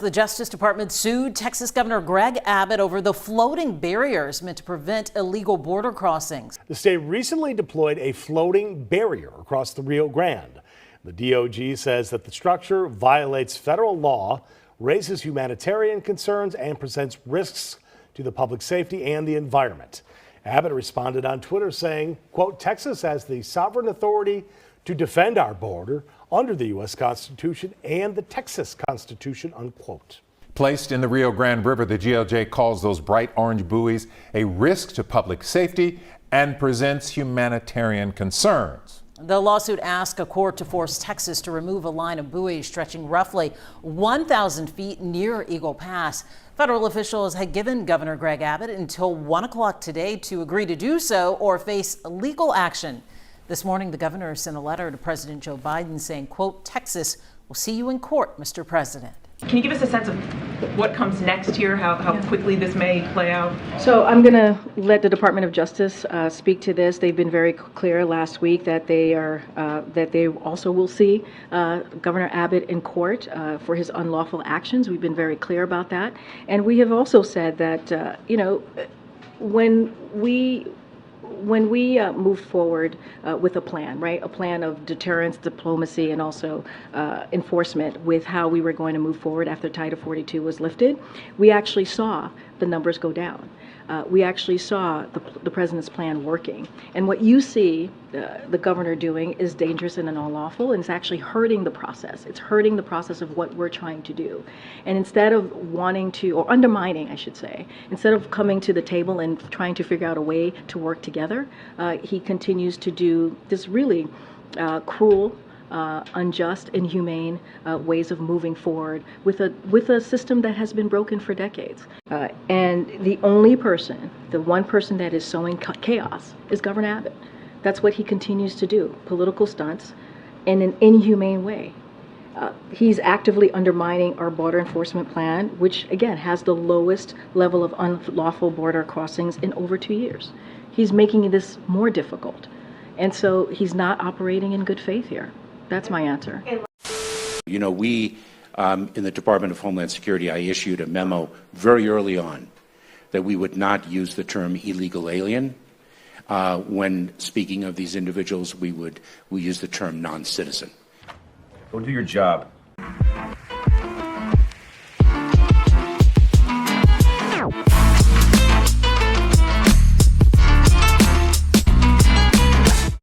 The Justice Department sued Texas Governor Greg Abbott over the floating barriers meant to prevent illegal border crossings. The state recently deployed a floating barrier across the Rio Grande. The DOJ says that the structure violates federal law, raises humanitarian concerns, and presents risks to the public safety and the environment. Abbott responded on Twitter saying, quote, "Texas has the sovereign authority to defend our border under the U.S. Constitution and the Texas Constitution," unquote. Placed in the Rio Grande River, the GLJ calls those bright orange buoys a risk to public safety and presents humanitarian concerns. The lawsuit asks a court to force Texas to remove a line of buoys stretching roughly 1,000 feet near Eagle Pass. Federal officials had given Governor Greg Abbott until 1 o'clock today to agree to do so or face legal action. This morning, the governor sent a letter to President Joe Biden saying, quote, "Texas will see you in court, Mr. President." Can you give us a sense of what comes next here, how quickly this may play out? So I'm going to let the Department of Justice speak to this. They've been very clear last week that they also will see Governor Abbott in court for his unlawful actions. We've been very clear about that. And we have also said that, when we move forward with a plan, right, a plan of deterrence, diplomacy, and also enforcement with how we were going to move forward after Title 42 was lifted, we actually saw the numbers go down. We actually saw the president's plan working. And what you see the governor doing is dangerous and unlawful, and it's actually hurting the process. It's hurting the process of what we're trying to do. And instead of wanting to, or undermining, I should say, instead of coming to the table and trying to figure out a way to work together, he continues to do this really cruel, unjust, inhumane ways of moving forward with a system that has been broken for decades. And the only person, the one person that is sowing chaos is Governor Abbott. That's what he continues to do, political stunts in an inhumane way. He's actively undermining our border enforcement plan, which again has the lowest level of unlawful border crossings in over 2 years. He's making this more difficult. And so he's not operating in good faith here. That's my answer. You know, we in the Department of Homeland Security, I issued a memo very early on that we would not use the term illegal alien. When speaking of these individuals, we use the term non-citizen. Go do your job.